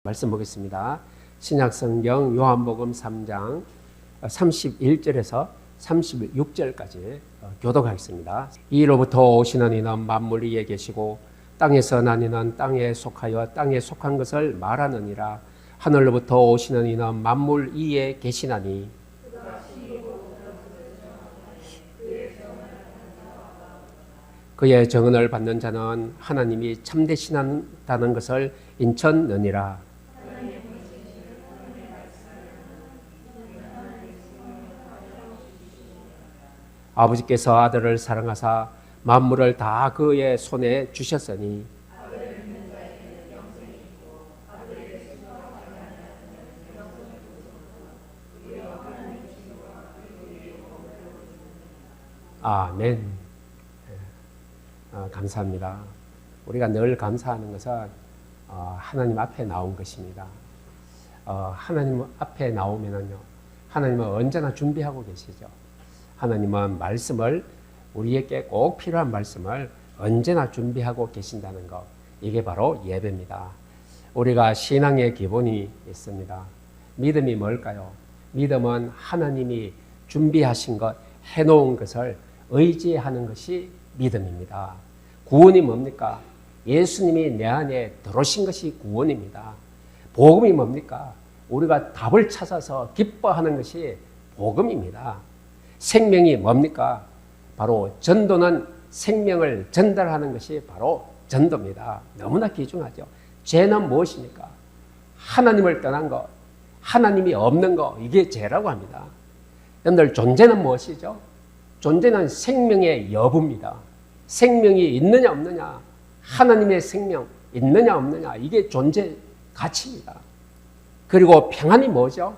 말씀 보겠습니다. 신약성경 요한복음 3장 31절에서 36절까지 교독하겠습니다. 이로부터 오시는 이는 만물 위에 계시고 땅에서 난 이는 땅에 속하여 땅에 속한 것을 말하느니라. 하늘로부터 오시는 이는 만물 위에 계시나니 그의 정언을 받는 자는 하나님이 참되시다는 것을 인천느니라. 아버지께서 아들을 사랑하사 만물을 다 그의 손에 주셨으니 아멘. 감사합니다. 우리가 늘 감사하는 것은 하나님 앞에 나온 것입니다. 하나님 앞에 나오면은요, 하나님은 언제나 준비하고 계시죠. 하나님은 말씀을, 우리에게 꼭 필요한 말씀을 언제나 준비하고 계신다는 것, 이게 바로 예배입니다. 우리가 신앙의 기본이 있습니다. 믿음이 뭘까요? 믿음은 하나님이 준비하신 것, 해놓은 것을 의지하는 것이 믿음입니다. 구원이 뭡니까? 예수님이 내 안에 들어오신 것이 구원입니다. 복음이 뭡니까? 우리가 답을 찾아서 기뻐하는 것이 복음입니다. 생명이 뭡니까? 바로 전도는 생명을 전달하는 것이 바로 전도입니다. 너무나 귀중하죠. 죄는 무엇입니까? 하나님을 떠난 것, 하나님이 없는 것, 이게 죄라고 합니다. 여러분들, 존재는 무엇이죠? 존재는 생명의 여부입니다. 생명이 있느냐 없느냐, 하나님의 생명 있느냐 없느냐, 이게 존재 가치입니다. 그리고 평안이 뭐죠?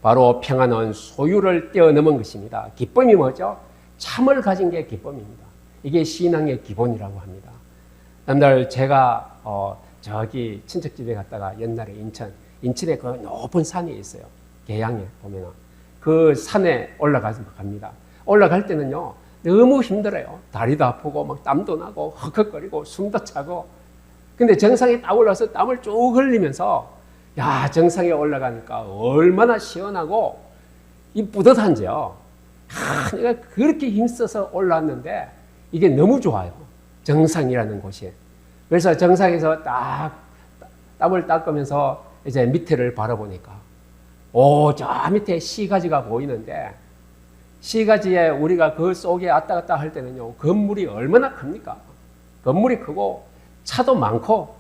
바로 평안은 소유를 뛰어넘은 것입니다. 기쁨이 뭐죠? 참을 가진 게 기쁨입니다. 이게 신앙의 기본이라고 합니다. 여러분들, 제가 저기 친척집에 갔다가 옛날에 인천에 그 높은 산이 있어요. 계양에 보면은 그 산에 올라갑니다. 올라갈 때는요, 너무 힘들어요. 다리도 아프고 막 땀도 나고 헉헉거리고 숨도 차고. 근데 정상에 딱 올라서 땀을 쭉 흘리면서, 야, 정상에 올라가니까 얼마나 시원하고 이 뿌듯한지요. 내가 그렇게 힘써서 올라왔는데 이게 너무 좋아요. 정상이라는 곳이. 그래서 정상에서 딱 땀을 닦으면서 이제 밑에를 바라보니까, 저 밑에 시가지가 보이는데, 시가지에 우리가 그 속에 왔다 갔다 할 때는요, 건물이 얼마나 큽니까? 건물이 크고 차도 많고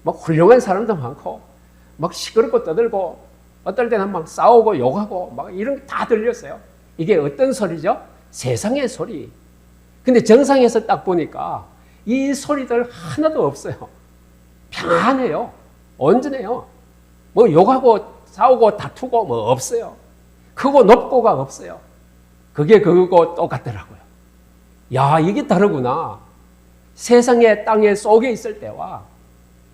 막 훌륭한 사람도 많고 막 시끄럽고 떠들고 어떨 때는 막 싸우고 욕하고 막 이런 게 다 들렸어요. 이게 어떤 소리죠? 세상의 소리. 근데 정상에서 딱 보니까 이 소리들 하나도 없어요. 평안해요. 온전해요. 뭐 욕하고 싸우고 다투고 뭐 없어요. 크고 높고가 없어요. 그게 그거고 똑같더라고요. 야, 이게 다르구나. 세상의 땅의 속에 있을 때와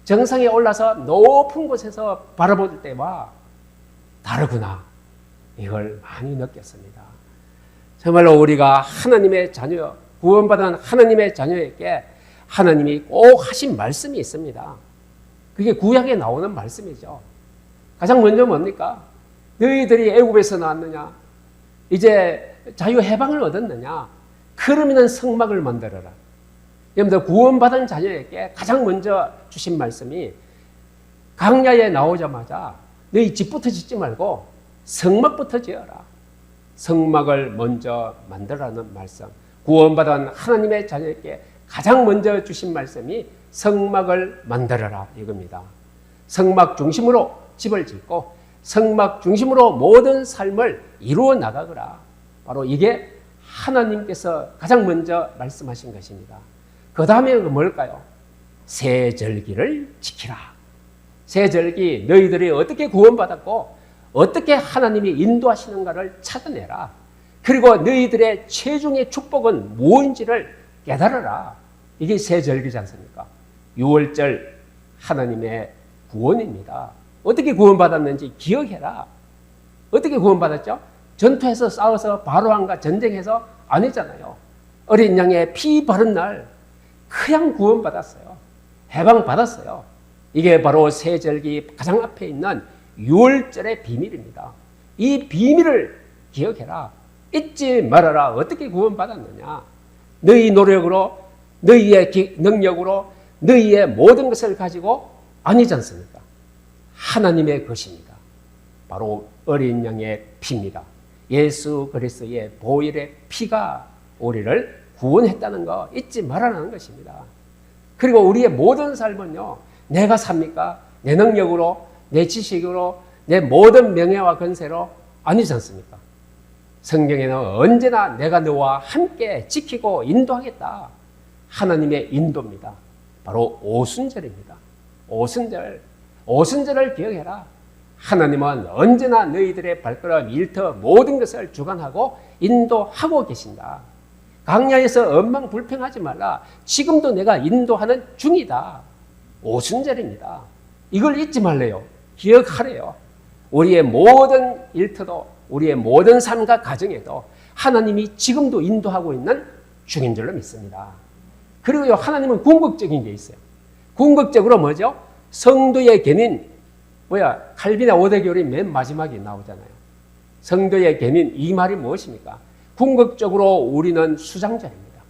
정상에 올라서 높은 곳에서 바라볼 때와 다르구나. 이걸 많이 느꼈습니다. 정말로 우리가 하나님의 자녀, 구원받은 하나님의 자녀에게 하나님이 꼭 하신 말씀이 있습니다. 그게 구약에 나오는 말씀이죠. 가장 먼저 뭡니까? 너희들이 애굽에서 나왔느냐? 이제 자유 해방을 얻었느냐? 그러면 성막을 만들어라. 여러분들, 구원받은 자녀에게 가장 먼저 주신 말씀이, 광야에 나오자마자 너희 집부터 짓지 말고 성막부터 지어라. 성막을 먼저 만들라는 말씀. 구원받은 하나님의 자녀에게 가장 먼저 주신 말씀이 성막을 만들어라, 이겁니다. 성막 중심으로 집을 짓고 성막 중심으로 모든 삶을 이루어 나가거라. 바로 이게 하나님께서 가장 먼저 말씀하신 것입니다. 그 다음에 뭘까요? 새 절기를 지키라. 새 절기, 너희들이 어떻게 구원받았고 어떻게 하나님이 인도하시는가를 찾아내라. 그리고 너희들의 최종의 축복은 무엇인지를 깨달아라. 이게 새 절기지 않습니까? 6월절 하나님의 구원입니다. 어떻게 구원받았는지 기억해라. 어떻게 구원받았죠? 전투에서 싸워서 바로왕과 전쟁해서 아니잖아요. 어린 양의 피 바른 날 그냥 구원받았어요. 해방받았어요. 이게 바로 세절기 가장 앞에 있는 유월절의 비밀입니다. 이 비밀을 기억해라. 잊지 말아라. 어떻게 구원받았느냐? 너희 노력으로, 너희의 능력으로, 너희의 모든 것을 가지고 아니지 않습니까? 하나님의 것입니다. 바로 어린 양의 피입니다. 예수 그리스도의 보혈의 피가 우리를 구원했다는 거 잊지 말아라는 것입니다. 그리고 우리의 모든 삶은요, 내가 삽니까? 내 능력으로, 내 지식으로, 내 모든 명예와 권세로 아니지 않습니까? 성경에는 언제나 내가 너와 함께 지키고 인도하겠다. 하나님의 인도입니다. 바로 오순절입니다. 오순절을 기억해라. 하나님은 언제나 너희들의 발걸음, 일터 모든 것을 주관하고 인도하고 계신다. 광야에서 엉망불평하지 말라. 지금도 내가 인도하는 중이다. 오순절입니다. 이걸 잊지 말래요. 기억하래요. 우리의 모든 일터도, 우리의 모든 삶과 가정에도 하나님이 지금도 인도하고 있는 중인 줄로 믿습니다. 그리고요, 하나님은 궁극적인 게 있어요. 궁극적으로 뭐죠? 성도의 견인, 칼빈의 오대교리 맨 마지막에 나오잖아요. 성도의 견인, 이 말이 무엇입니까? 궁극적으로 우리는 수장자입니다.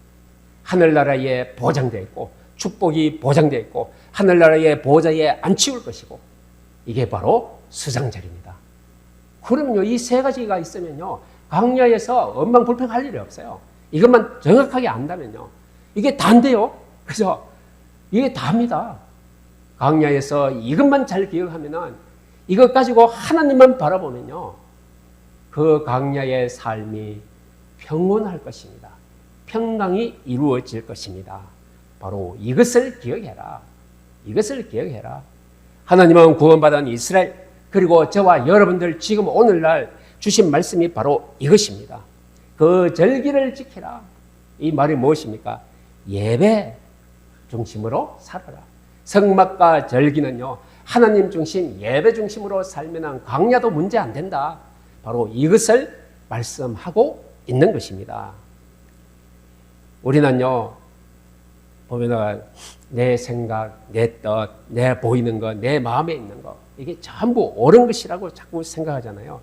하늘나라에 보장되어 있고, 축복이 보장되어 있고, 하늘나라의 보좌에 앉히울 것이고, 이게 바로 수장절입니다. 그러면요, 이 세 가지가 있으면요, 광야에서 엉망불평할 일이 없어요. 이것만 정확하게 안다면요, 이게 다인데요. 그죠? 이게 다입니다. 광야에서 이것만 잘 기억하면은, 이것 가지고 하나님만 바라보면요, 그 광야의 삶이 평온할 것입니다. 평강이 이루어질 것입니다. 바로 이것을 기억해라. 이것을 기억해라. 하나님은 구원받은 이스라엘, 그리고 저와 여러분들 지금 오늘날 주신 말씀이 바로 이것입니다. 그 절기를 지키라. 이 말이 무엇입니까? 예배 중심으로 살아라. 성막과 절기는요, 하나님 중심, 예배 중심으로 살면 광야도 문제 안 된다. 바로 이것을 말씀하고 있는 것입니다. 우리는요, 보면 내 생각, 내 뜻, 내 보이는 것, 내 마음에 있는 것, 이게 전부 옳은 것이라고 자꾸 생각하잖아요.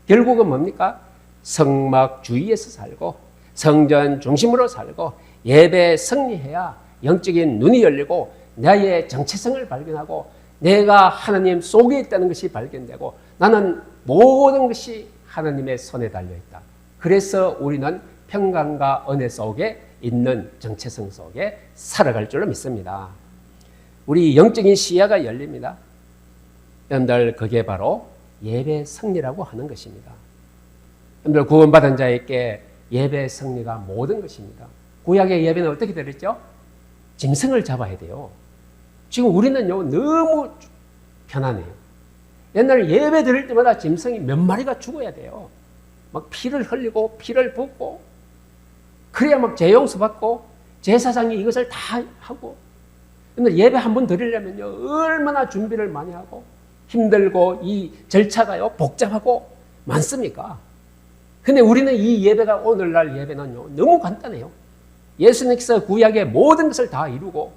결국은 뭡니까? 성막 주위에서 살고, 성전 중심으로 살고, 예배 승리해야 영적인 눈이 열리고, 나의 정체성을 발견하고, 내가 하나님 속에 있다는 것이 발견되고, 나는 모든 것이 하나님의 손에 달려있다. 그래서 우리는 평강과 은혜 속에 있는 정체성 속에 살아갈 줄로 믿습니다. 우리 영적인 시야가 열립니다. 여러분들, 그게 바로 예배 승리라고 하는 것입니다. 여러분들, 구원받은 자에게 예배 승리가 모든 것입니다. 구약의 예배는 어떻게 되었죠? 짐승을 잡아야 돼요. 지금 우리는요, 너무 편안해요. 옛날에 예배 드릴 때마다 짐승이 몇 마리가 죽어야 돼요. 막 피를 흘리고 피를 붓고, 그래야 막 재용서 받고 제사장이 이것을 다 하고. 근데 예배 한 번 드리려면요, 얼마나 준비를 많이 하고 힘들고, 이 절차가요 복잡하고 많습니까? 근데 우리는 이 예배가, 오늘날 예배는요 너무 간단해요. 예수님께서 구약의 모든 것을 다 이루고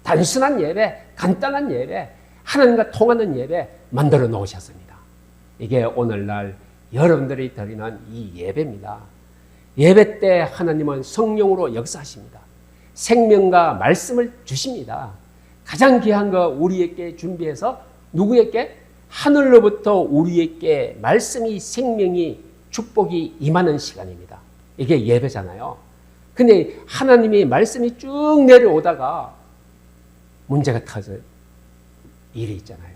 단순한 예배, 간단한 예배, 하나님과 통하는 예배 만들어 놓으셨습니다. 이게 오늘날 여러분들이 드리는 이 예배입니다. 예배 때 하나님은 성령으로 역사하십니다. 생명과 말씀을 주십니다. 가장 귀한 거 우리에게 준비해서 누구에게? 하늘로부터 우리에게 말씀이, 생명이, 축복이 임하는 시간입니다. 이게 예배잖아요. 근데 하나님이 말씀이 쭉 내려오다가 문제가 터질 일이 있잖아요.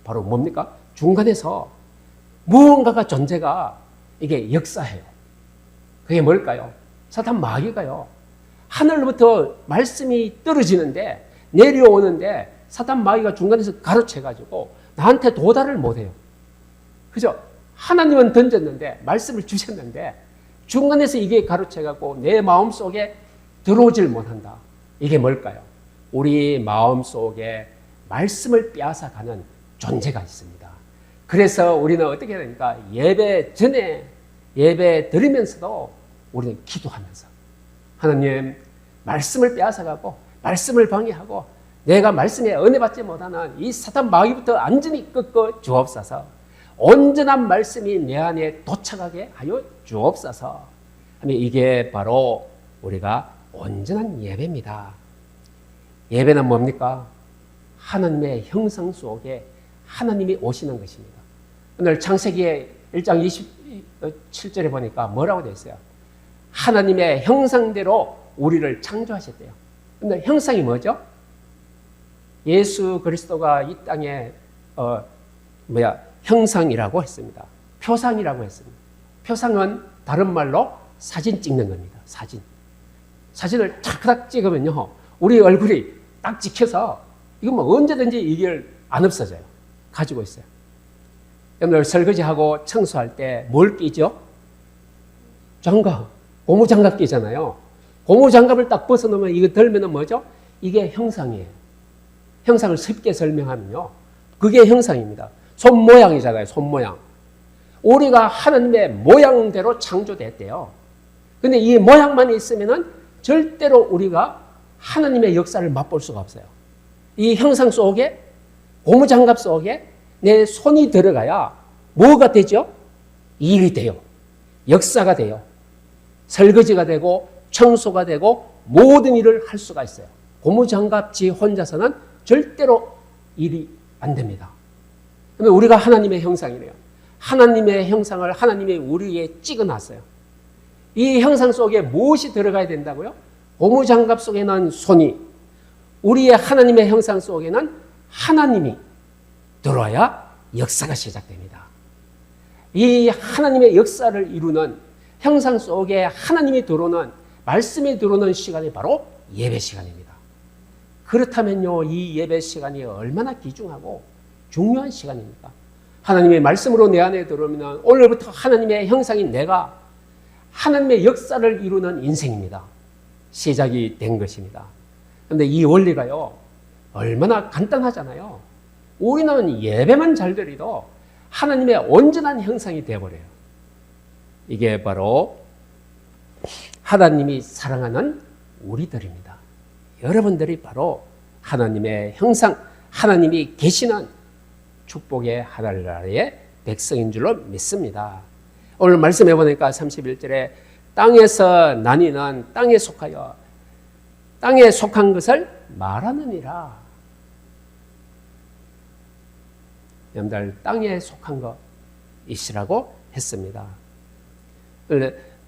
바로 뭡니까? 중간에서 무언가가, 존재가 이게 역사해요. 그게 뭘까요? 사탄 마귀가요, 하늘로부터 말씀이 떨어지는데, 내려오는데 사탄 마귀가 중간에서 가로채가지고 나한테 도달을 못해요. 그죠? 하나님은 던졌는데, 말씀을 주셨는데 중간에서 이게 가로채갖고 내 마음속에 들어오질 못한다. 이게 뭘까요? 우리 마음속에 말씀을 빼앗아가는 존재가 있습니다. 그래서 우리는 어떻게 해야 됩니까? 예배 전에, 예배 드리면서도 우리는 기도하면서, 하나님, 말씀을 빼앗아가고 말씀을 방해하고 내가 말씀에 은혜 받지 못하는 이 사탄 마귀부터 완전히 꺾어 주옵소서. 온전한 말씀이 내 안에 도착하게 하여 주옵소서. 이게 바로 우리가 온전한 예배입니다. 예배는 뭡니까? 하나님의 형상 속에 하나님이 오시는 것입니다. 오늘 창세기 1장 27절에 보니까 뭐라고 되어 있어요? 하나님의 형상대로 우리를 창조하셨대요. 근데 형상이 뭐죠? 예수 그리스도가 이 땅에 형상이라고 했습니다. 표상이라고 했습니다. 표상은 다른 말로 사진 찍는 겁니다. 사진을 탁탁 찍으면요, 우리 얼굴이 딱 찍혀서 이거 뭐 언제든지 이게 안 없어져요. 가지고 있어요. 여러분들 설거지하고 청소할 때 뭘 끼죠? 장갑, 고무장갑 끼잖아요. 고무장갑을 딱 벗어놓으면 이거 덜면은 뭐죠? 이게 형상이에요. 형상을 쉽게 설명하면요, 그게 형상입니다. 손 모양이잖아요. 손 모양. 우리가 하나님의 모양대로 창조됐대요. 근데 이 모양만 있으면은 절대로 우리가 하나님의 역사를 맛볼 수가 없어요. 이 형상 속에, 고무장갑 속에 내 손이 들어가야 뭐가 되죠? 일이 돼요. 역사가 돼요. 설거지가 되고 청소가 되고 모든 일을 할 수가 있어요. 고무장갑지 혼자서는 절대로 일이 안 됩니다. 그런데 우리가 하나님의 형상이래요. 하나님의 형상을 하나님이 우리에게 찍어놨어요. 이 형상 속에 무엇이 들어가야 된다고요? 고무장갑 속에는 손이, 우리의 하나님의 형상 속에는 하나님이 들어와야 역사가 시작됩니다. 이 하나님의 역사를 이루는 형상 속에 하나님이 들어오는, 말씀이 들어오는 시간이 바로 예배 시간입니다. 그렇다면요, 이 예배 시간이 얼마나 귀중하고 중요한 시간입니까? 하나님의 말씀으로 내 안에 들어오면 오늘부터 하나님의 형상이 내가 하나님의 역사를 이루는 인생입니다. 시작이 된 것입니다. 그런데 이 원리가요, 얼마나 간단하잖아요. 우리는 예배만 잘 드려도 하나님의 온전한 형상이 되어버려요. 이게 바로 하나님이 사랑하는 우리들입니다. 여러분들이 바로 하나님의 형상, 하나님이 계시는 축복의 하늘나라의 백성인 줄로 믿습니다. 오늘 말씀해 보니까 31절에 땅에서 나니는 땅에 속하여 땅에 속한 것을 말하느니라. 여러분들 땅에 속한 것이시라고 했습니다.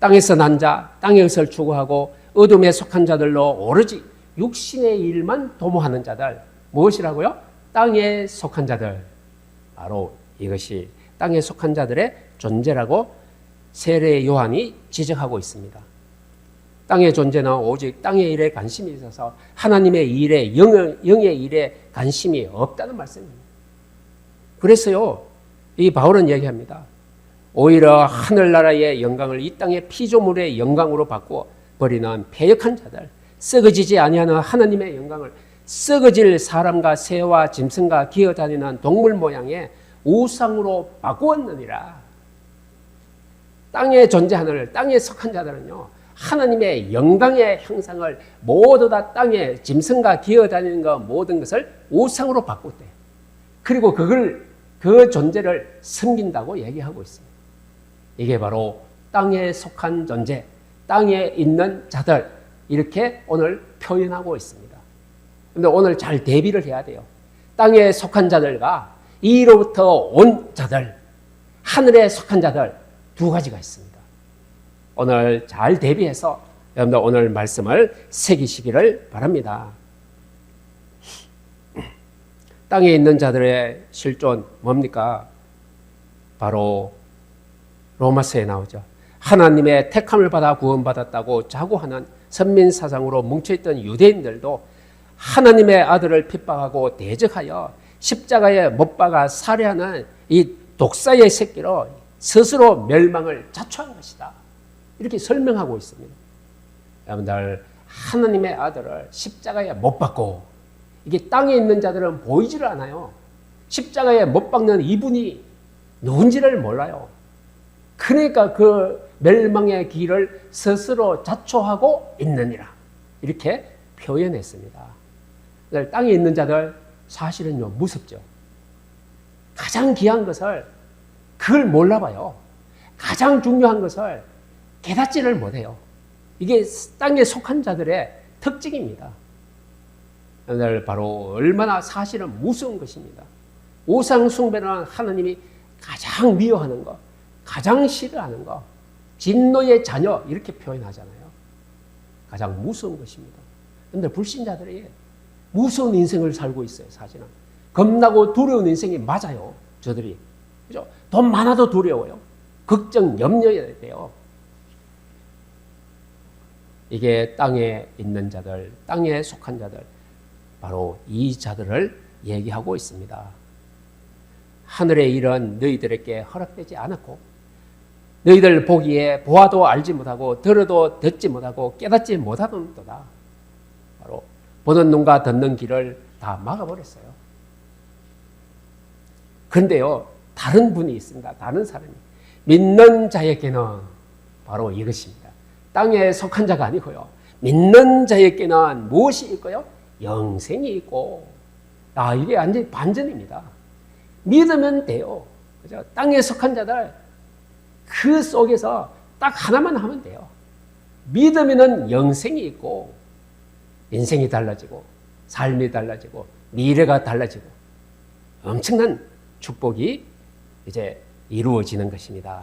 땅에서 난 자, 땅의 것을 추구하고 어둠에 속한 자들로 오로지 육신의 일만 도모하는 자들, 무엇이라고요? 땅에 속한 자들. 바로 이것이 땅에 속한 자들의 존재라고 세례 요한이 지적하고 있습니다. 땅의 존재는 오직 땅의 일에 관심이 있어서 하나님의 일에, 영의 일에 관심이 없다는 말씀입니다. 그래서요, 이 바울은 얘기합니다. 오히려 하늘나라의 영광을 이 땅의 피조물의 영광으로 바꾸어 버리는 패역한 자들, 썩어지지 아니하는 하나님의 영광을 썩어질 사람과 새와 짐승과 기어다니는 동물 모양의 우상으로 바꾸었느니라. 땅에 존재하는, 땅에 속한 자들은요, 하나님의 영광의 형상을 모두 다 땅에 짐승과 기어다니는 것 모든 것을 우상으로 바꿨대요. 그리고 그 존재를 섬긴다고 얘기하고 있습니다. 이게 바로 땅에 속한 존재, 땅에 있는 자들, 이렇게 오늘 표현하고 있습니다. 그런데 오늘 잘 대비를 해야 돼요. 땅에 속한 자들과 이로부터 온 자들, 하늘에 속한 자들 두 가지가 있습니다. 오늘 잘 대비해서 여러분들 오늘 말씀을 새기시기를 바랍니다. 땅에 있는 자들의 실존 뭡니까? 바로 로마서에 나오죠. 하나님의 택함을 받아 구원받았다고 자고하는 선민사상으로 뭉쳐있던 유대인들도 하나님의 아들을 핍박하고 대적하여 십자가에 못 박아 살해하는 이 독사의 새끼로 스스로 멸망을 자초한 것이다. 이렇게 설명하고 있습니다. 여러분들, 하나님의 아들을 십자가에 못 박고, 이게 땅에 있는 자들은 보이지를 않아요. 십자가에 못 박는 이분이 누군지를 몰라요. 그러니까 그 멸망의 길을 스스로 자초하고 있느니라. 이렇게 표현했습니다. 땅에 있는 자들 사실은요 무섭죠. 가장 귀한 것을 그걸 몰라봐요. 가장 중요한 것을 깨닫지를 못해요. 이게 땅에 속한 자들의 특징입니다. 오늘 바로 얼마나 사실은 무서운 것입니다. 우상 숭배는 하나님이 가장 미워하는 것, 가장 싫어하는 것, 진노의 자녀 이렇게 표현하잖아요. 가장 무서운 것입니다. 그런데 불신자들이 무서운 인생을 살고 있어요. 사실은 겁나고 두려운 인생이 맞아요. 저들이 그죠? 돈 많아도 두려워요. 걱정, 염려해야 돼요. 이게 땅에 있는 자들, 땅에 속한 자들, 바로 이 자들을 얘기하고 있습니다. 하늘의 일은 너희들에게 허락되지 않았고 너희들 보기에 보아도 알지 못하고 들어도 듣지 못하고 깨닫지 못하는도다. 바로 보는 눈과 듣는 귀를 다 막아버렸어요. 그런데요, 다른 분이 있습니다. 다른 사람이. 믿는 자에게는 바로 이것입니다. 땅에 속한 자가 아니고요. 믿는 자에게는 무엇이 있고요? 영생이 있고. 이게 완전히 반전입니다. 믿으면 돼요. 그죠? 땅에 속한 자들 그 속에서 딱 하나만 하면 돼요. 믿으면은 영생이 있고 인생이 달라지고 삶이 달라지고 미래가 달라지고 엄청난 축복이 이제 이루어지는 것입니다.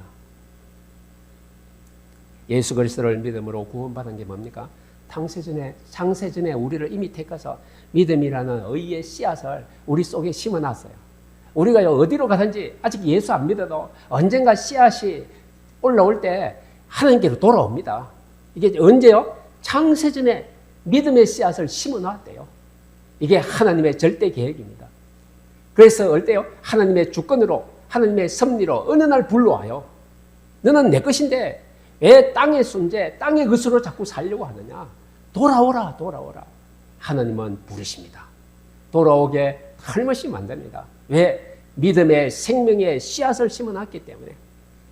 예수 그리스도를 믿음으로 구원받은 게 뭡니까? 창세전에 우리를 이미 택해서 믿음이라는 의의 씨앗을 우리 속에 심어놨어요. 우리가 어디로 가든지 아직 예수 안 믿어도 언젠가 씨앗이 올라올 때 하나님께로 돌아옵니다. 이게 언제요? 창세전에 믿음의 씨앗을 심어놨대요. 이게 하나님의 절대 계획입니다. 그래서 어때요? 하나님의 주권으로 하나님의 섭리로 어느 날 불러와요. 너는 내 것인데 왜 땅의 존재, 땅의 것으로 자꾸 살려고 하느냐? 돌아오라, 돌아오라. 하나님은 부르십니다. 돌아오게 털머시 만듭니다. 왜? 믿음의 생명의 씨앗을 심어놨기 때문에.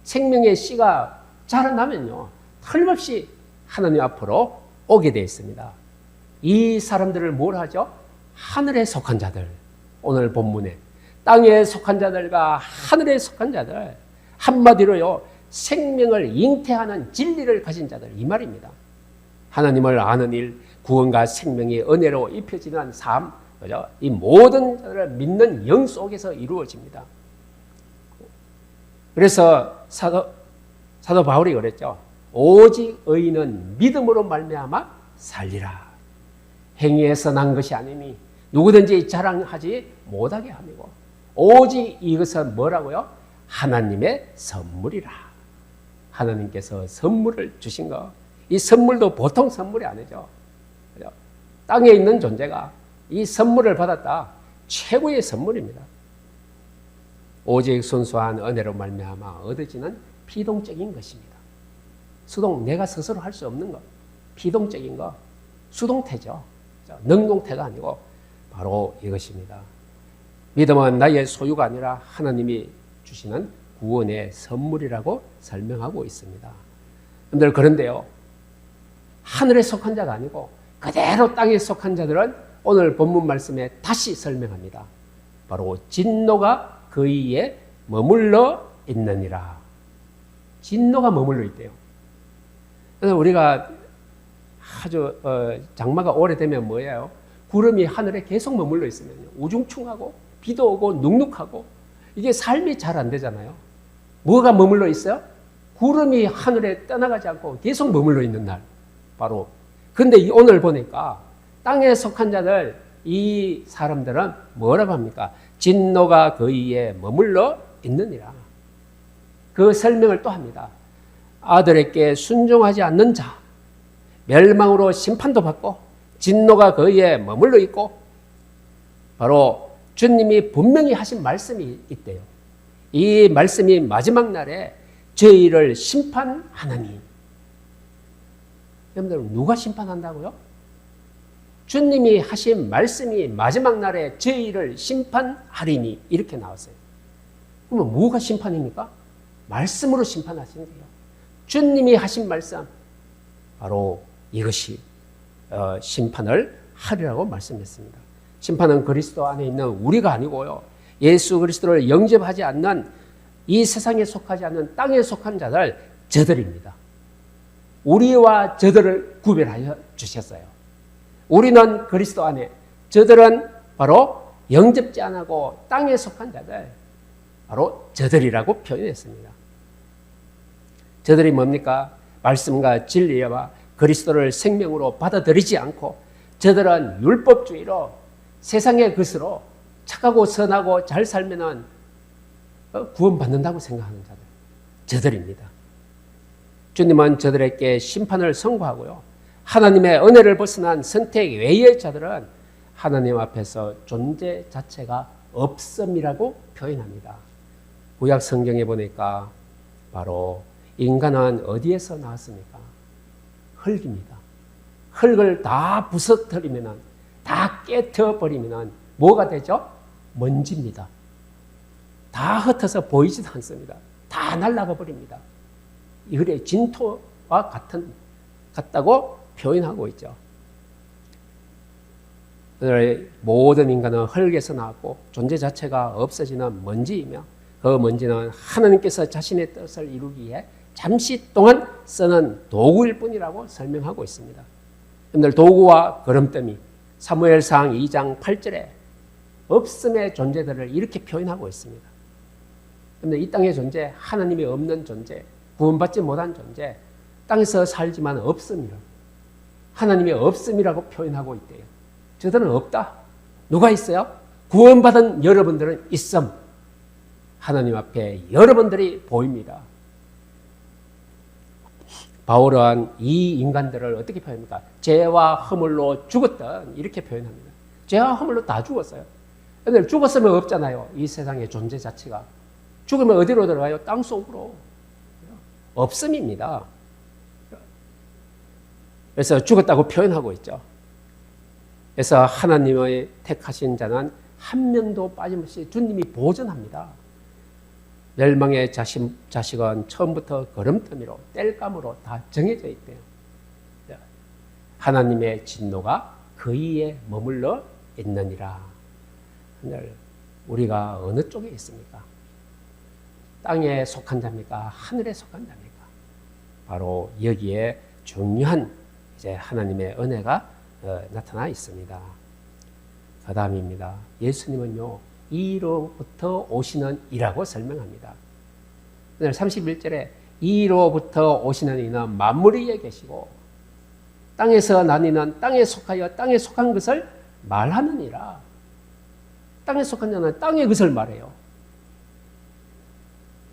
생명의 씨가 자라나면요, 털없이 하나님 앞으로 오게 되어 있습니다. 이 사람들을 뭘 하죠? 하늘에 속한 자들. 오늘 본문에 땅에 속한 자들과 하늘에 속한 자들, 한마디로요, 생명을 잉태하는 진리를 가진 자들, 이 말입니다. 하나님을 아는 일, 구원과 생명이 은혜로 입혀지는 삶, 그죠? 이 모든 자들을 믿는 영 속에서 이루어집니다. 그래서 사도 바울이 그랬죠. 오직 의인은 믿음으로 말미암아 살리라. 행위에서 난 것이 아니니 누구든지 자랑하지 못하게 함이고 오직 이것은 뭐라고요? 하나님의 선물이라. 하나님께서 선물을 주신 거. 이 선물도 보통 선물이 아니죠. 그죠? 땅에 있는 존재가 이 선물을 받았다. 최고의 선물입니다. 오직 순수한 은혜로 말미암아 얻어지는 피동적인 것입니다. 수동, 내가 스스로 할 수 없는 것, 피동적인 것, 수동태죠. 능동태가 아니고 바로 이것입니다. 믿음은 나의 소유가 아니라 하나님이 주시는 구원의 선물이라고 설명하고 있습니다. 여러분들, 그런데요, 하늘에 속한 자가 아니고 그대로 땅에 속한 자들은 오늘 본문 말씀에 다시 설명합니다. 바로 진노가 그 위에 머물러 있느니라. 진노가 머물러 있대요. 그래서 우리가 아주 장마가 오래되면 뭐예요? 구름이 하늘에 계속 머물러 있으면 우중충하고 비도 오고 눅눅하고 이게 삶이 잘 안 되잖아요. 뭐가 머물러 있어요? 구름이 하늘에 떠나가지 않고 계속 머물러 있는 날. 바로. 근데 오늘 보니까 땅에 속한 자들, 이 사람들은 뭐라고 합니까? 진노가 그 위에 머물러 있느니라. 그 설명을 또 합니다. 아들에게 순종하지 않는 자, 멸망으로 심판도 받고 진노가 그 위에 머물러 있고, 바로 주님이 분명히 하신 말씀이 있대요. 이 말씀이 마지막 날에 저희를 심판하나니. 여러분들, 누가 심판한다고요? 주님이 하신 말씀이 마지막 날에 저희를 심판하리니, 이렇게 나왔어요. 그러면 뭐가 심판입니까? 말씀으로 심판하신대요. 주님이 하신 말씀, 바로 이것이 심판을 하리라고 말씀했습니다. 심판은 그리스도 안에 있는 우리가 아니고요. 예수 그리스도를 영접하지 않는 이 세상에 속하지 않는 땅에 속한 자들, 저들입니다. 우리와 저들을 구별하여 주셨어요. 우리는 그리스도 안에, 저들은 바로 영접지 않고 땅에 속한 자들, 바로 저들이라고 표현했습니다. 저들이 뭡니까? 말씀과 진리와 그리스도를 생명으로 받아들이지 않고 저들은 율법주의로 세상의 것으로 착하고 선하고 잘 살면은 구원받는다고 생각하는 자들, 저들입니다. 주님은 저들에게 심판을 선고하고요. 하나님의 은혜를 벗어난 선택 외의 자들은 하나님 앞에서 존재 자체가 없음이라고 표현합니다. 구약 성경에 보니까 바로 인간은 어디에서 나왔습니까? 흙입니다. 흙을 다 부서뜨리면, 다 깨트려버리면 뭐가 되죠? 먼지입니다. 다 흩어서 보이지도 않습니다. 다 날아가 버립니다. 이거의 진토와 같다고 표현하고 있죠. 모든 인간은 흙에서 나왔고 존재 자체가 없어지는 먼지이며 그 먼지는 하나님께서 자신의 뜻을 이루기 위해 잠시 동안 쓰는 도구일 뿐이라고 설명하고 있습니다. 여러분들 도구와 거름더미 사무엘상 2장 8절에 없음의 존재들을 이렇게 표현하고 있습니다. 그런데 이 땅의 존재, 하나님이 없는 존재, 구원받지 못한 존재, 땅에서 살지만 없음이라고, 하나님이 없음이라고 표현하고 있대요. 저들은 없다. 누가 있어요? 구원받은 여러분들은 있음. 하나님 앞에 여러분들이 보입니다. 바울은 이 인간들을 어떻게 표현합니까? 죄와 허물로 죽었던, 이렇게 표현합니다. 죄와 허물로 다 죽었어요. 근데 죽었으면 없잖아요. 이 세상의 존재 자체가. 죽으면 어디로 들어가요? 땅속으로. 없음입니다. 그래서 죽었다고 표현하고 있죠. 그래서 하나님의 택하신 자는 한 명도 빠짐없이 주님이 보존합니다. 멸망의 자식은 처음부터 걸음더미로 땔감으로 다 정해져 있대요. 하나님의 진노가 그 위에 머물러 있느니라. 오늘 우리가 어느 쪽에 있습니까? 땅에 속한 자입니까? 하늘에 속한 자입니까? 바로 여기에 중요한 이제 하나님의 은혜가 나타나 있습니다. 그 다음입니다. 예수님은요, 이로부터 오시는 이라고 설명합니다. 31절에 이로부터 오시는 이는 만물 위에 계시고 땅에서 나뉘는 땅에 속하여 땅에 속한 것을 말하느니라. 땅에 속한 자는 땅의 것을 말해요.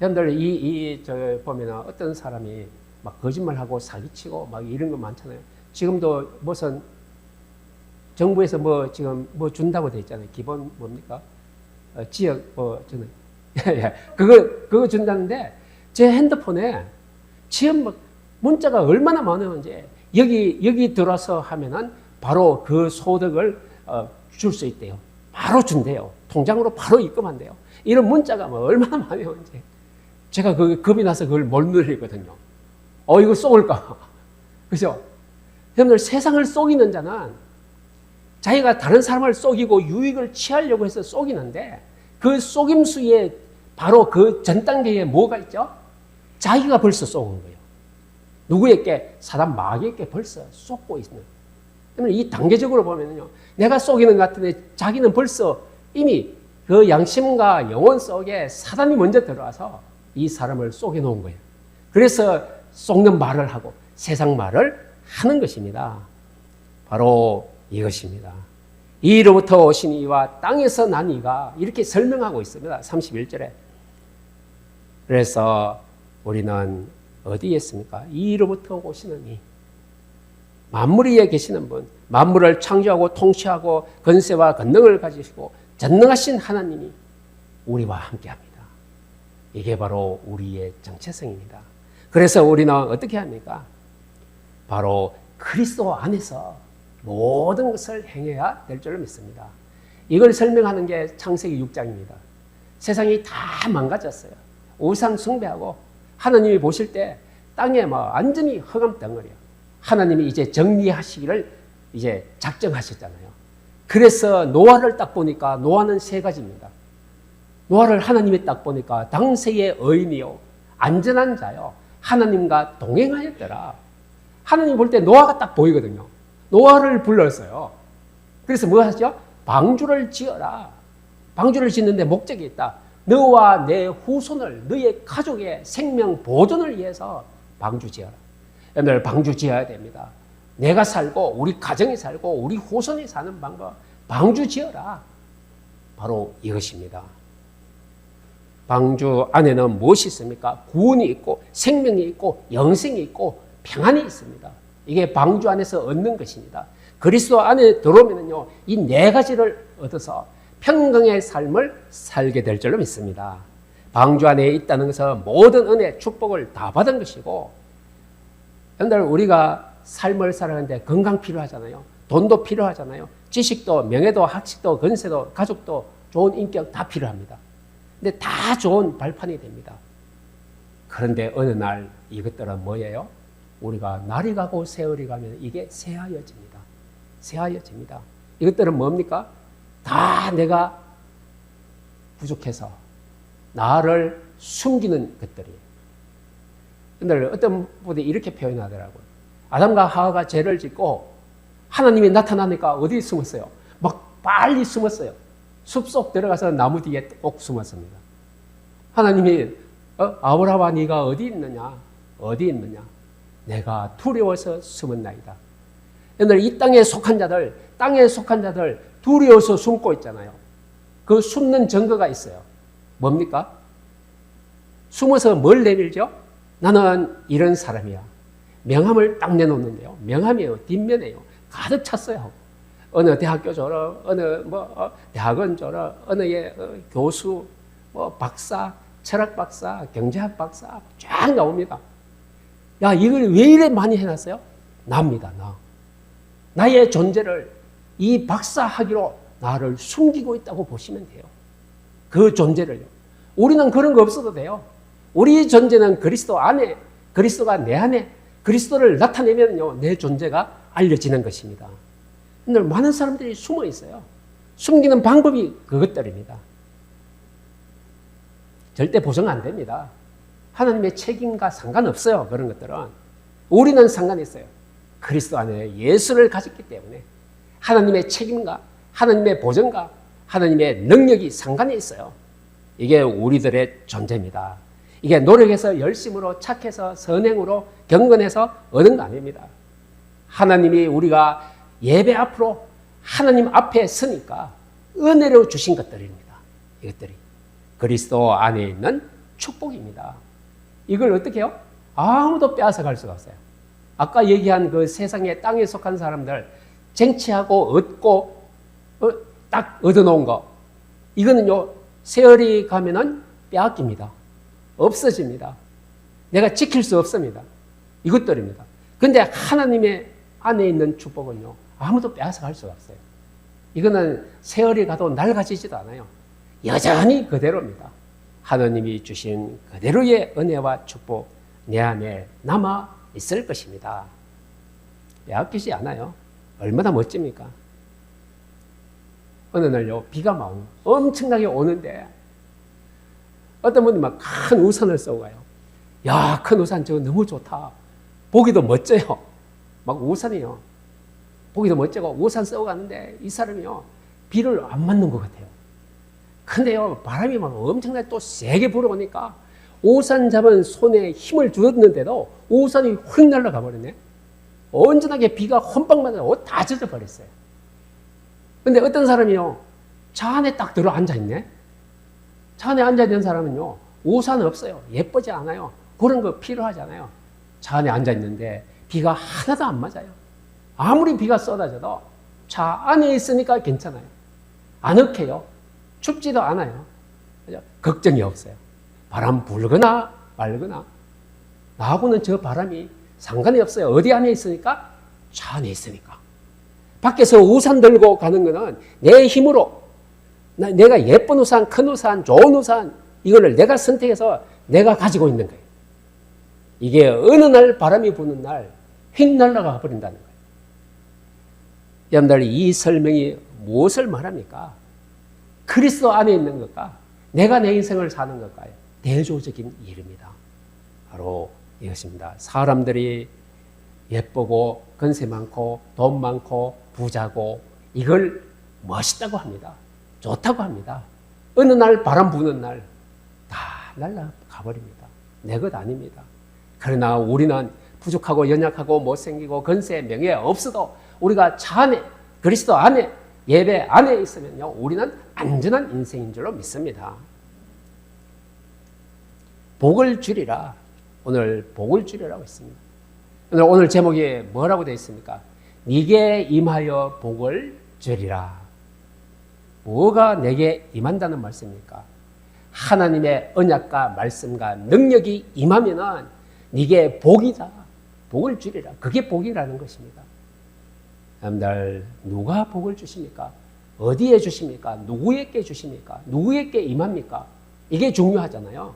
여러분들 저 보면 어떤 사람이 막 거짓말하고 사기치고 막 이런 거 많잖아요. 지금도 무슨 정부에서 뭐 지금 뭐 준다고 돼 있잖아요. 기본 뭡니까? 지역 저는 그거 준다는데 제 핸드폰에 지금 막 문자가 얼마나 많은지 여기 들어서 하면은 바로 그 소득을 줄 수 있대요. 바로 준대요. 통장으로 바로 입금한대요. 이런 문자가 뭐 얼마나 많이 오는지 제가 겁이 나서 그걸 못 누리거든요. 이거 쏘을까? 그죠? 여러분들 세상을 속이는 자는 자기가 다른 사람을 속이고 유익을 취하려고 해서 속이는데 그 속임수에 바로 그 전 단계에 뭐가 있죠? 자기가 벌써 속은 거예요. 누구에게? 사단 마귀에게 벌써 속고 있는. 그러면 이 단계적으로 보면요, 내가 속이는 것 같은데 자기는 벌써 이미 그 양심과 영혼 속에 사단이 먼저 들어와서 이 사람을 속여놓은 거예요. 그래서 속는 말을 하고 세상 말을 하는 것입니다. 바로 이것입니다. 이로부터 오신 이와 땅에서 난 이가 이렇게 설명하고 있습니다. 31절에. 그래서 우리는 어디에 있습니까? 이로부터 오시는 이. 만물 위에 계시는 분, 만물을 창조하고 통치하고 권세와 권능을 가지시고 전능하신 하나님이 우리와 함께합니다. 이게 바로 우리의 정체성입니다. 그래서 우리는 어떻게 합니까? 바로 그리스도 안에서 모든 것을 행해야 될 줄로 믿습니다. 이걸 설명하는 게 창세기 6장입니다. 세상이 다 망가졌어요. 우상 숭배하고 하나님이 보실 때 땅에 완전히 흑암 덩어리요. 하나님이 이제 정리하시기를 이제 작정하셨잖아요. 그래서 노아를 딱 보니까 노아는 세 가지입니다. 노아를 하나님이 딱 보니까 당세의 의인이요 안전한 자요 하나님과 동행하였더라. 하나님 볼 때 노아가 딱 보이거든요. 노아를 불렀어요. 그래서 뭐 하죠? 방주를 지어라. 방주를 짓는데 목적이 있다. 너와 내 후손을 너의 가족의 생명 보존을 위해서 방주 지어라. 여러분들 방주 지어야 됩니다. 내가 살고 우리 가정이 살고 우리 후손이 사는 방법 방주 지어라. 바로 이것입니다. 방주 안에는 무엇이 있습니까? 구원이 있고 생명이 있고 영생이 있고 평안이 있습니다. 이게 방주 안에서 얻는 것입니다. 그리스도 안에 들어오면요, 이 네 가지를 얻어서 평강의 삶을 살게 될 줄로 믿습니다. 방주 안에 있다는 것은 모든 은혜, 축복을 다 받은 것이고, 여러분들 우리가 삶을 살아가는데 건강 필요하잖아요. 돈도 필요하잖아요. 지식도, 명예도, 학식도, 건세도, 가족도, 좋은 인격 다 필요합니다. 근데 다 좋은 발판이 됩니다. 그런데 어느 날 이것들은 뭐예요? 우리가 날이 가고 세월이 가면 이게 새하여집니다. 새하여집니다. 이것들은 뭡니까? 다 내가 부족해서 나를 숨기는 것들이에요. 근데 어떤 분이 이렇게 표현하더라고요. 아담과 하와가 죄를 짓고 하나님이 나타나니까 어디 숨었어요? 막 빨리 숨었어요. 숲속 들어가서 나무 뒤에 꼭 숨었습니다. 하나님이 아브라함아 네가 어디 있느냐? 어디 있느냐? 내가 두려워서 숨었나이다. 옛날 이 땅에 속한 자들 두려워서 숨고 있잖아요. 그 숨는 증거가 있어요. 뭡니까? 숨어서 뭘 내밀죠? 나는 이런 사람이야. 명함을 딱 내놓는데요. 명함이에요. 뒷면에요. 가득 찼어요. 어느 대학교 졸업, 어느 대학원 졸업, 어느 교수, 박사, 철학 박사, 경제학 박사 쫙 나옵니다. 야, 이걸 왜 이래 많이 해놨어요? 나입니다, 나. 나의 존재를 이 박사 학위로 나를 숨기고 있다고 보시면 돼요. 그 존재를요. 우리는 그런 거 없어도 돼요. 우리 존재는 그리스도 안에, 그리스도가 내 안에, 그리스도를 나타내면요, 내 존재가 알려지는 것입니다. 근데 많은 사람들이 숨어 있어요. 숨기는 방법이 그것들입니다. 절대 보정 안 됩니다. 하나님의 책임과 상관없어요. 그런 것들은. 우리는 상관이 있어요. 그리스도 안에 예수를 가졌기 때문에 하나님의 책임과 하나님의 보전과 하나님의 능력이 상관이 있어요. 이게 우리들의 존재입니다. 이게 노력해서 열심으로 착해서 선행으로 경건해서 얻은 거 아닙니다. 하나님이 우리가 예배 앞으로 하나님 앞에 서니까 은혜로 주신 것들입니다. 이것들이 그리스도 안에 있는 축복입니다. 이걸 어떻게 해요? 아무도 빼앗아갈 수가 없어요. 아까 얘기한 그 세상의 땅에 속한 사람들 쟁취하고 얻고 딱 얻어놓은 거 이거는요 세월이 가면은 빼앗깁니다. 없어집니다. 내가 지킬 수 없습니다. 이것들입니다. 그런데 하나님의 안에 있는 축복은요 아무도 빼앗아갈 수가 없어요. 이거는 세월이 가도 낡아지지도 않아요. 여전히 그대로입니다. 하나님이 주신 그대로의 은혜와 축복 내 안에 남아 있을 것입니다. 빼앗기지 않아요. 얼마나 멋집니까? 어느 날요 비가 막 엄청나게 오는데 어떤 분이 막 큰 우산을 쓰고 가요. 야, 큰 우산 저거 너무 좋다. 보기도 멋져요. 막 우산이요. 보기도 멋지고 우산 쓰고 가는데 이 사람이요 비를 안 맞는 것 같아요. 근데요 바람이 막 엄청나게 또 세게 불어오니까 우산 잡은 손에 힘을 주었는데도 우산이 휙 날아가 버리네. 온전하게 비가 혼빵 맞아서 옷 다 젖어버렸어요. 근데 어떤 사람이요 차 안에 딱 들어 앉아있네. 차 안에 앉아있는 사람은요 우산 없어요. 예쁘지 않아요. 그런 거 필요하잖아요. 차 안에 앉아있는데 비가 하나도 안 맞아요. 아무리 비가 쏟아져도 차 안에 있으니까 괜찮아요. 아늑해요. 춥지도 않아요. 걱정이 없어요. 바람 불거나 말거나 나하고는 저 바람이 상관이 없어요. 어디 안에 있으니까? 차 안에 있으니까. 밖에서 우산 들고 가는 거는 내 힘으로 내가 예쁜 우산, 큰 우산, 좋은 우산 이거를 내가 선택해서 내가 가지고 있는 거예요. 이게 어느 날 바람이 부는 날 휙 날아가 버린다는 거예요. 여러분들 이 설명이 무엇을 말합니까? 그리스도 안에 있는 것과 내가 내 인생을 사는 것과의 대조적인 이름이다. 바로 이것입니다. 사람들이 예쁘고 건세 많고 돈 많고 부자고 이걸 멋있다고 합니다. 좋다고 합니다. 어느 날 바람 부는 날 다 날아가 버립니다. 내 것 아닙니다. 그러나 우리는 부족하고 연약하고 못생기고 건세 명예 없어도 우리가 차 안에 그리스도 안에 예배 안에 있으면요 우리는 안전한 인생인 줄로 믿습니다. 복을 주리라. 오늘 복을 주리라고 했습니다. 오늘 제목이 뭐라고 되어 있습니까? 네게 임하여 복을 주리라. 뭐가 내게 임한다는 말씀입니까? 하나님의 언약과 말씀과 능력이 임하면은 네게 복이다. 복을 주리라. 그게 복이라는 것입니다. 여러분들 누가 복을 주십니까? 어디에 주십니까? 누구에게 주십니까? 누구에게 임합니까? 이게 중요하잖아요.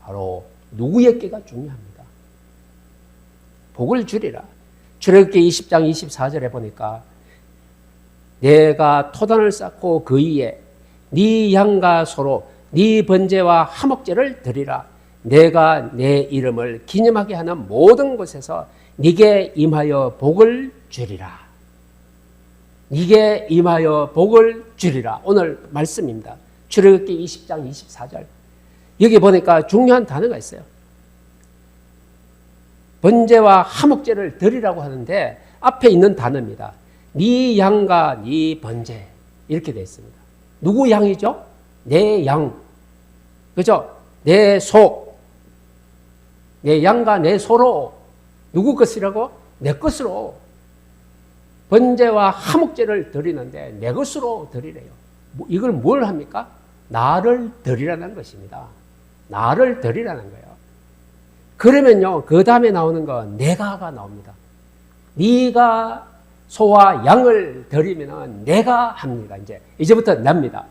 바로 누구에게가 중요합니다. 복을 주리라. 출애굽기 20장 24절에 보니까 내가 토단을 쌓고 그 위에 네 양과 소로 네 번제와 화목제를 드리라. 내가 내 이름을 기념하게 하는 모든 곳에서 네게 임하여 복을 주리라. 네게 임하여 복을 주리라. 오늘 말씀입니다. 출애굽기 20장 24절. 여기 보니까 중요한 단어가 있어요. 번제와 화목제를 드리라고 하는데 앞에 있는 단어입니다. 네 양과 네 번제 이렇게 되어 있습니다. 누구 양이죠? 내 양, 그죠? 내 소, 내 양과 내 소로 누구 것이라고? 내 것으로 번제와 화목제를 드리는데 내 것으로 드리래요. 이걸 뭘 합니까? 나를 드리라는 것입니다. 나를 드리라는 거예요. 그러면요, 그 다음에 나오는 건 내가가 나옵니다. 네가 소와 양을 드리면은 내가 합니다. 이제부터 납니다.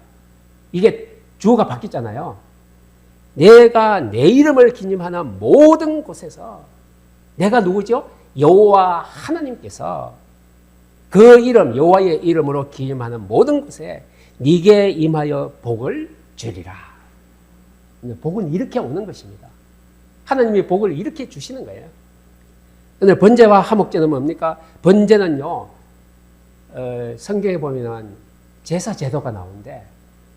이게 주어가 바뀌었잖아요. 내가 내 이름을 기념하는 모든 곳에서 내가 누구죠? 여호와 하나님께서 그 이름 여호와의 이름으로 기념하는 모든 곳에 네게 임하여 복을 주리라. 복은 이렇게 오는 것입니다. 하나님이 복을 이렇게 주시는 거예요. 오늘 번제와 화목제는 뭡니까? 번제는요, 성경에 보면 제사 제도가 나오는데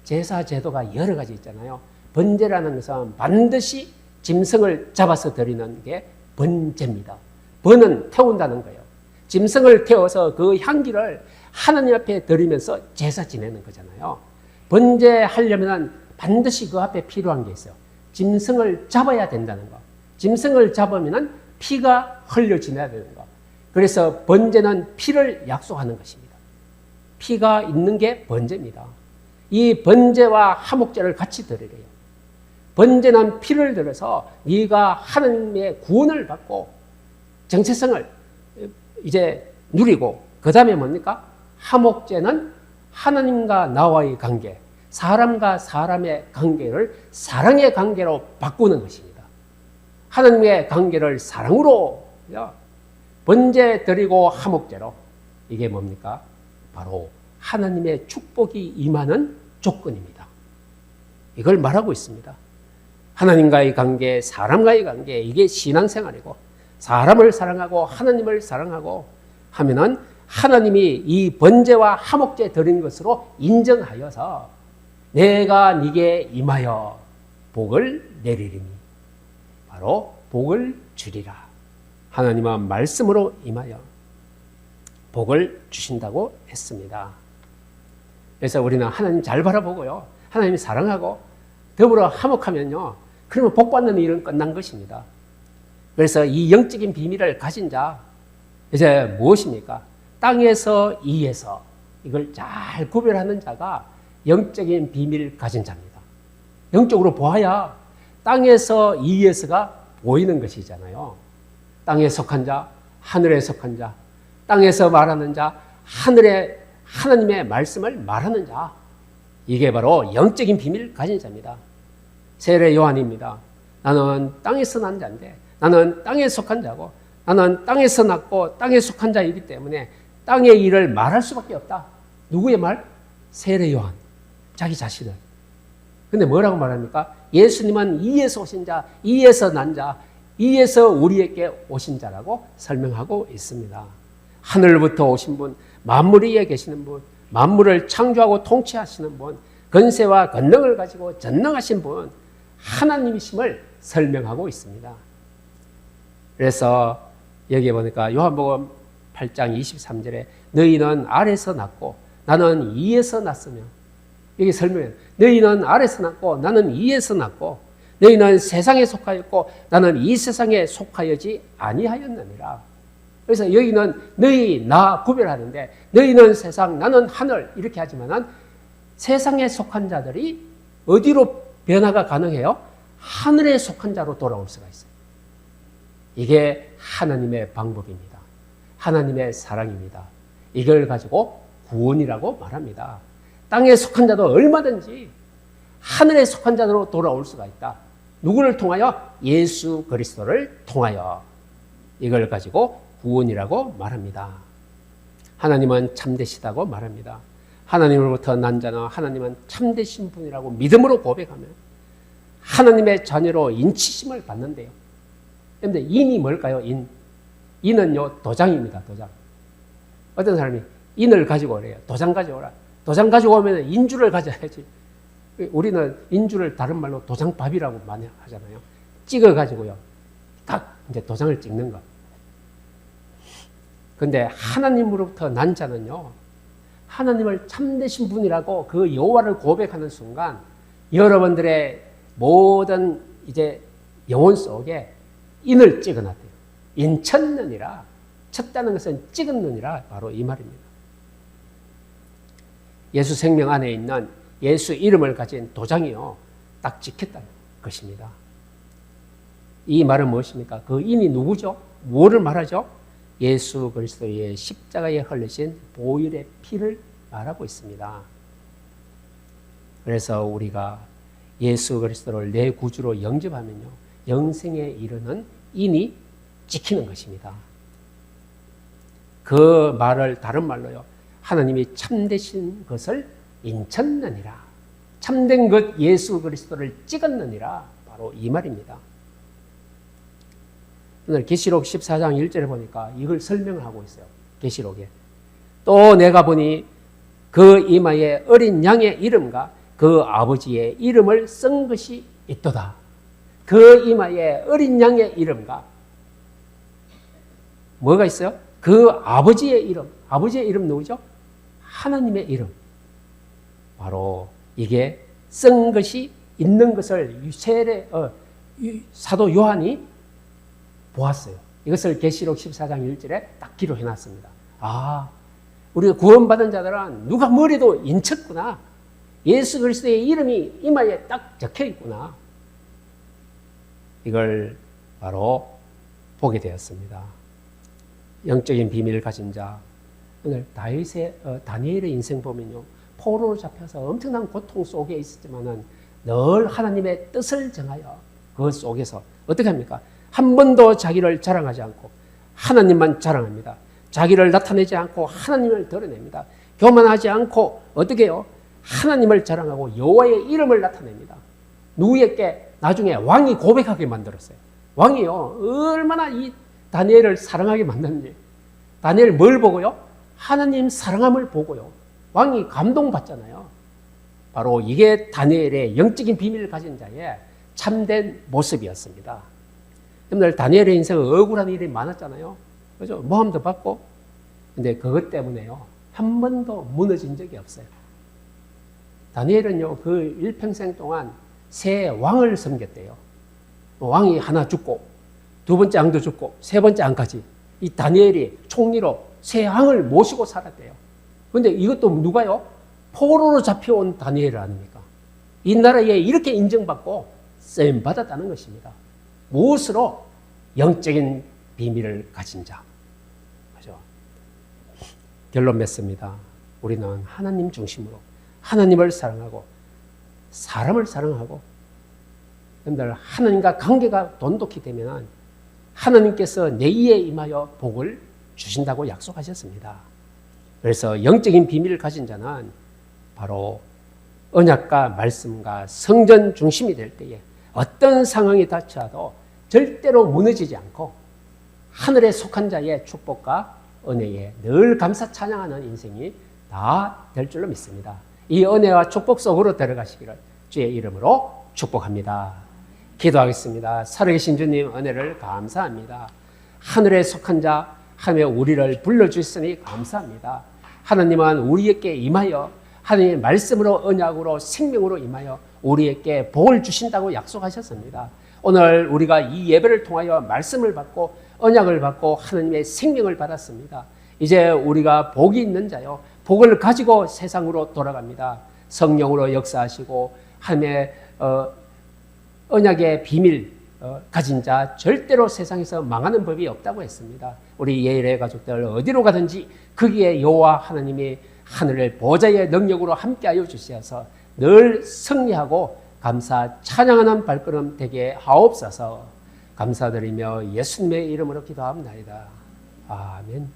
제사 제도가 여러 가지 있잖아요. 번제라는 것은 반드시 짐승을 잡아서 드리는 게 번제입니다. 번은 태운다는 거예요. 짐승을 태워서 그 향기를 하나님 앞에 드리면서 제사 지내는 거잖아요. 번제하려면 반드시 그 앞에 필요한 게 있어요. 짐승을 잡아야 된다는 거. 짐승을 잡으면 피가 흘려지내야 되는 거. 그래서 번제는 피를 약속하는 것입니다. 피가 있는 게 번제입니다. 이 번제와 화목제를 같이 드리래요. 번제는 피를 들어서 네가 하나님의 구원을 받고 정체성을 이제 누리고, 그 다음에 뭡니까? 화목제는 하나님과 나와의 관계, 사람과 사람의 관계를 사랑의 관계로 바꾸는 것입니다. 하나님의 관계를 사랑으로 번제 드리고 화목제로, 이게 뭡니까? 바로 하나님의 축복이 임하는 조건입니다. 이걸 말하고 있습니다. 하나님과의 관계, 사람과의 관계, 이게 신앙생활이고, 사람을 사랑하고 하나님을 사랑하고 하면은 하나님이 이 번제와 화목제 드린 것으로 인정하여서 내가 네게 임하여 복을 내리리니, 바로 복을 주리라. 하나님은 말씀으로 임하여 복을 주신다고 했습니다. 그래서 우리는 하나님 잘 바라보고요, 하나님 사랑하고 더불어 화목하면요, 그러면 복받는 일은 끝난 것입니다. 그래서 이 영적인 비밀을 가진 자, 이제 무엇입니까? 땅에서 이에서 이걸 잘 구별하는 자가 영적인 비밀을 가진 자입니다. 영적으로 보아야 땅에서 이에서가 보이는 것이잖아요. 땅에 속한 자, 하늘에 속한 자, 땅에서 말하는 자, 하늘에 하나님의 말씀을 말하는 자, 이게 바로 영적인 비밀을 가진 자입니다. 세례 요한입니다. 나는 땅에서 난 자인데, 나는 땅에 속한 자고, 나는 땅에서 났고 땅에 속한 자이기 때문에 땅의 일을 말할 수밖에 없다. 누구의 말? 세례 요한. 자기 자신을. 근데 뭐라고 말합니까? 예수님은 이에서 오신 자, 이에서 난 자, 이에서 우리에게 오신 자라고 설명하고 있습니다. 하늘부터 오신 분, 만물 위에 계시는 분, 만물을 창조하고 통치하시는 분, 권세와 권능을 가지고 전능하신 분, 하나님이심을 설명하고 있습니다. 그래서 여기에 보니까 요한복음 8장 23절에 너희는 아래서 났고 나는 위에서 났으며, 여기 설명해요. 너희는 아래서 났고 나는 위에서 났고 너희는 세상에 속하였고 나는 이 세상에 속하여지 아니하였느니라. 그래서 여기는 너희 나 구별하는데 너희는 세상 나는 하늘 이렇게 하지만은 세상에 속한 자들이 어디로 변화가 가능해요? 하늘에 속한 자로 돌아올 수가 있어요. 이게 하나님의 방법입니다. 하나님의 사랑입니다. 이걸 가지고 구원이라고 말합니다. 땅에 속한 자도 얼마든지 하늘에 속한 자로 돌아올 수가 있다. 누구를 통하여? 예수 그리스도를 통하여. 이걸 가지고 구원이라고 말합니다. 하나님은 참되시다고 말합니다. 하나님으로부터 난 자는 하나님은 참되신 분이라고 믿음으로 고백하면 하나님의 자녀로 인치심을 받는데요. 그런데 인이 뭘까요? 인은요 도장입니다. 도장. 어떤 사람이 인을 가지고 오래요. 도장 가져오라. 도장 가지고 오면 인주를 가져야지. 우리는 인주를 다른 말로 도장밥이라고 많이 하잖아요. 찍어가지고요. 딱 이제 도장을 찍는 것. 근데 하나님으로부터 난 자는요, 하나님을 참되신 분이라고 그 여호와를 고백하는 순간 여러분들의 모든 이제 영혼 속에 인을 찍어놨대요. 인쳤느니라. 쳤다는 것은 찍었느니라. 바로 이 말입니다. 예수 생명 안에 있는 예수 이름을 가진 도장이요, 딱 찍혔다는 것입니다. 이 말은 무엇입니까? 그 인이 누구죠? 뭐를 말하죠? 예수 그리스도의 십자가에 흘리신 보혈의 피를 말하고 있습니다. 그래서 우리가 예수 그리스도를 내 구주로 영접하면요, 영생에 이르는 인이 찍히는 것입니다. 그 말을 다른 말로요, 하나님이 참되신 것을 인쳤느니라. 참된 것 예수 그리스도를 찍었느니라. 바로 이 말입니다. 오늘 계시록 14장 1절에 보니까 이걸 설명을 하고 있어요. 계시록에. 또 내가 보니 그 이마에 어린 양의 이름과 그 아버지의 이름을 쓴 것이 있도다. 그 이마에 어린 양의 이름과 뭐가 있어요? 그 아버지의 이름. 아버지의 이름 누구죠? 하나님의 이름. 바로 이게 쓴 것이 있는 것을 사도 요한이 보았어요. 이것을 계시록 14장 1절에 딱 기록해놨습니다. 아, 우리가 구원받은 자들은 누가 뭐래도 인쳤구나. 예수 그리스도의 이름이 이마에 딱 적혀있구나. 이걸 바로 보게 되었습니다. 영적인 비밀을 가진 자, 오늘 다니엘의 인생 보면요, 포로로 잡혀서 엄청난 고통 속에 있었지만은 늘 하나님의 뜻을 정하여 그 속에서 어떻게 합니까? 한 번도 자기를 자랑하지 않고 하나님만 자랑합니다. 자기를 나타내지 않고 하나님을 드러냅니다. 교만하지 않고 어떻게 해요? 하나님을 자랑하고 여호와의 이름을 나타냅니다. 누구에게? 나중에 왕이 고백하게 만들었어요. 왕이요, 얼마나 이 다니엘을 사랑하게 만드는지. 다니엘 뭘 보고요? 하나님 사랑함을 보고요. 왕이 감동받잖아요. 바로 이게 다니엘의 영적인 비밀을 가진 자의 참된 모습이었습니다. 여러분들 다니엘의 인생은 억울한 일이 많았잖아요. 그죠? 모함도 받고. 근데 그것 때문에요, 한 번도 무너진 적이 없어요. 다니엘은요, 그 일평생 동안 세 왕을 섬겼대요. 왕이 하나 죽고, 두 번째 왕도 죽고, 세 번째 왕까지 이 다니엘이 총리로 세 왕을 모시고 살았대요. 그런데 이것도 누가요? 포로로 잡혀온 다니엘 아닙니까? 이 나라에 이렇게 인정받고 쓰임 받았다는 것입니다. 무엇으로? 영적인 비밀을 가진 자. 그죠? 결론 맺습니다. 우리는 하나님 중심으로 하나님을 사랑하고 사람을 사랑하고, 여러분들 하나님과 관계가 돈독히 되면 하나님께서 내 위에 임하여 복을 주신다고 약속하셨습니다. 그래서 영적인 비밀을 가진 자는 바로 언약과 말씀과 성전 중심이 될 때에 어떤 상황이 닥쳐도 절대로 무너지지 않고 하늘에 속한 자의 축복과 은혜에 늘 감사 찬양하는 인생이 다 될 줄로 믿습니다. 이 은혜와 축복 속으로 들어가시기를 주의 이름으로 축복합니다. 기도하겠습니다. 살아계신 주님 은혜를 감사합니다. 하늘에 속한 자 하나님의 우리를 불러주셨으니 감사합니다. 하나님은 우리에게 임하여 하나님의 말씀으로 언약으로 생명으로 임하여 우리에게 복을 주신다고 약속하셨습니다. 오늘 우리가 이 예배를 통하여 말씀을 받고 언약을 받고 하나님의 생명을 받았습니다. 이제 우리가 복이 있는 자요, 복을 가지고 세상으로 돌아갑니다. 성령으로 역사하시고 하나님의 언약의 비밀 가진 자 절대로 세상에서 망하는 법이 없다고 했습니다. 우리 예일의 가족들 어디로 가든지 거기에 여호와 하나님이 하늘의 보좌의 능력으로 함께하여 주시어서 늘 승리하고 감사 찬양하는 발걸음 되게 하옵소서. 감사드리며 예수님의 이름으로 기도합니다. 아멘.